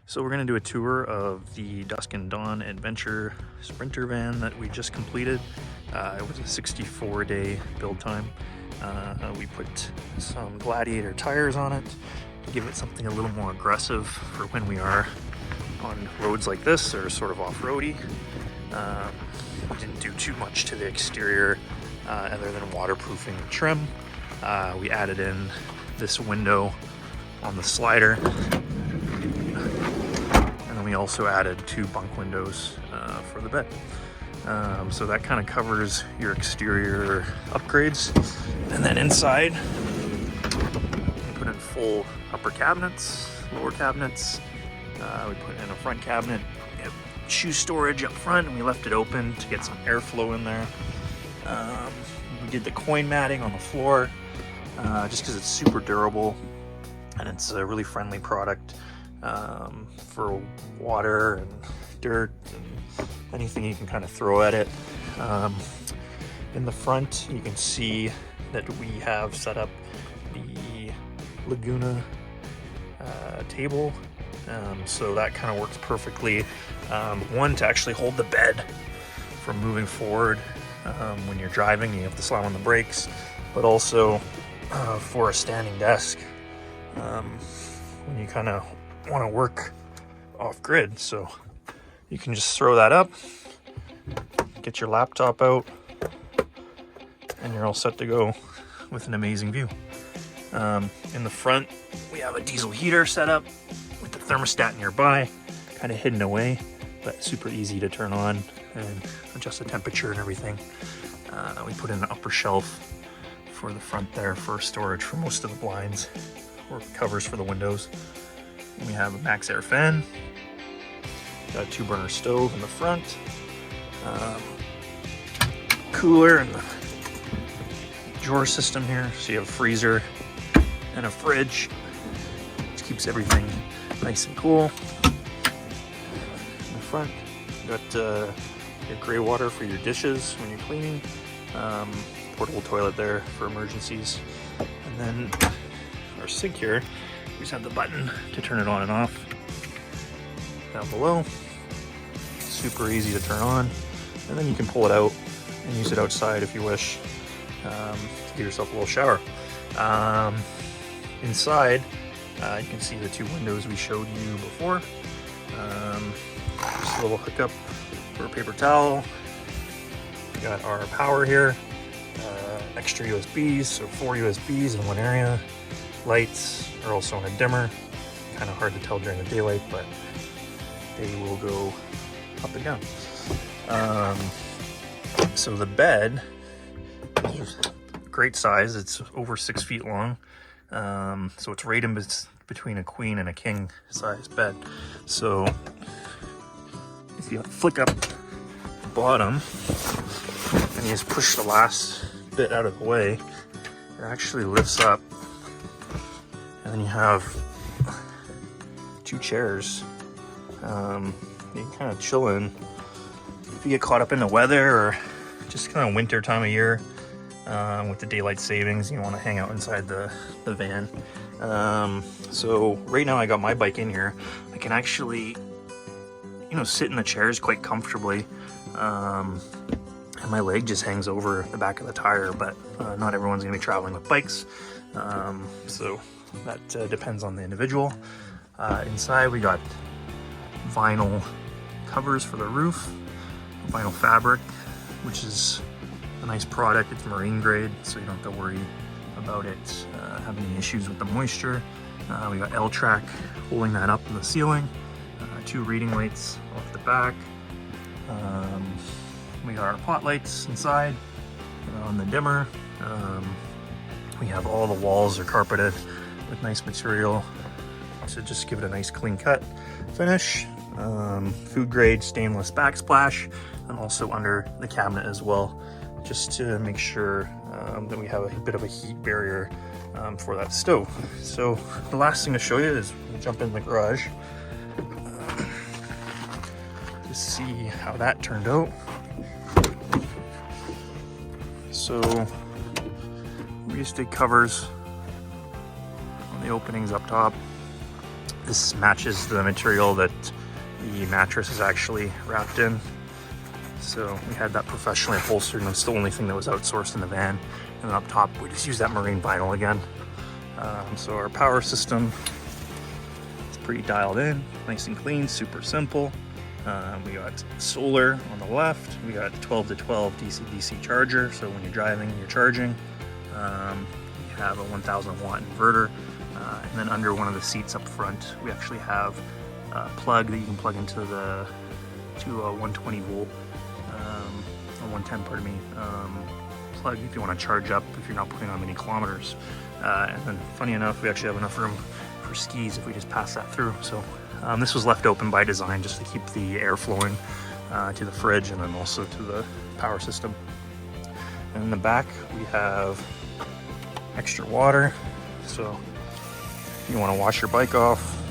So we're going to do a tour of the Dusk and Dawn Adventure Sprinter van that we just completed. It was a 64-day build time. We put some Gladiator tires on it to give it something a little more aggressive for when we are on roads like this or sort of off-roady. We didn't do too much to the exterior other than waterproofing the trim. We added in this window on the slider. We also added 2 bunk windows for the bed. So that kind of covers your exterior upgrades. And then inside, we put in full upper cabinets, lower cabinets. We put in a front cabinet. We have shoe storage up front, and we left it open to get some airflow in there. We did the coin matting on the floor just because it's super durable and it's a really friendly product. For water and dirt and anything you can kind of throw at it. In the front, you can see that we have set up the Laguna table, so that kind of works perfectly. One, to actually hold the bed from moving forward when you're driving, you have to slam on the brakes, but also for a standing desk when you kind of want to work off grid. So you can just throw that up, get your laptop out, and you're all set to go with an amazing view. In the front, we have a diesel heater set up with the thermostat nearby, kind of hidden away, but super easy to turn on and adjust the temperature and everything. We put in an upper shelf for the front there for storage for most of the blinds or covers for the windows. We have a max air fan, got a 2-burner stove in the front, cooler and the drawer system here, so you have a freezer and a fridge, which keeps everything nice and cool. In the front, got your gray water for your dishes when you're cleaning, portable toilet there for emergencies, and then our sink here. We just have the button to turn it on and off down below. Super easy to turn on, and then you can pull it out and use it outside if you wish to give yourself a little shower. Inside, you can see the 2 windows we showed you before. Just a little hookup for a paper towel. We got our power here, extra USBs, so 4 USBs in one area. Lights are also on a dimmer, kind of hard to tell during the daylight, but they will go up and down. So the bed is great size. It's over 6 feet long, so it's right in between a queen and a king size bed. So if you flick up the bottom and you just push the last bit out of the way, it actually lifts up. And then you have 2 chairs. You can kind of chill in. If you get caught up in the weather or just kind of winter time of year with the daylight savings, you want to hang out inside the van. So right now I got my bike in here. I can actually, sit in the chairs quite comfortably. And my leg just hangs over the back of the tire, but not everyone's going to be traveling with bikes. So that depends on the individual. Inside we got vinyl covers for the roof, vinyl fabric, which is a nice product. It's marine grade, so you don't have to worry about it having any issues with the moisture. We got L-track holding that up in the ceiling, 2 reading lights off the back. We got our pot lights inside on the dimmer. We have all the walls are carpeted with nice material to just give it a nice clean cut finish. Food grade stainless backsplash, and also under the cabinet as well, just to make sure that we have a bit of a heat barrier for that stove. So the last thing to show you is we'll jump in the garage to see how that turned out. So we just did covers on the openings up top, This matches the material that the mattress is actually wrapped in. So we had that professionally upholstered, and it's the only thing that was outsourced in the van. And then up top, we just used that marine vinyl again. So our power system is pretty dialed in, nice and clean, super simple. We got solar on the left. We got 12 to 12 DC-DC charger, so when you're driving, you're charging. We have a 1000 watt inverter, and then under one of the seats up front, we actually have a plug that you can plug into a 120 volt, or 110, pardon me, plug if you want to charge up if you're not putting on many kilometers. And then, funny enough, we actually have enough room for skis if we just pass that through. So this was left open by design just to keep the air flowing to the fridge and then also to the power system. And in the back, we have extra water. So if you want to wash your bike off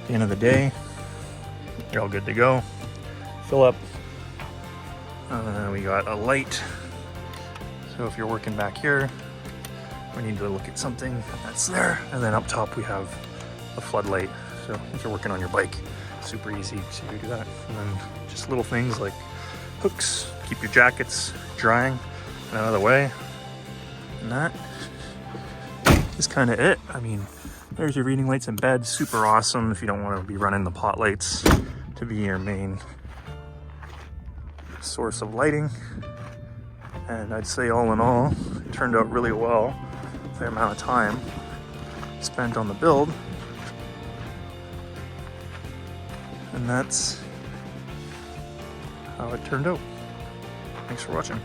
at the end of the day, you're all good to go. Fill up. We got a light. So if you're working back here, we need to look at something that's there. And then up top, we have a floodlight. So if you're working on your bike, super easy to do that. And then just little things like hooks, keep your jackets drying and out of the way. And that is kind of it. I mean, there's your reading lights in bed, super awesome if you don't want to be running the pot lights to be your main source of lighting. And I'd say all in all, it turned out really well for the amount of time spent on the build. And that's how it turned out. Thanks for watching.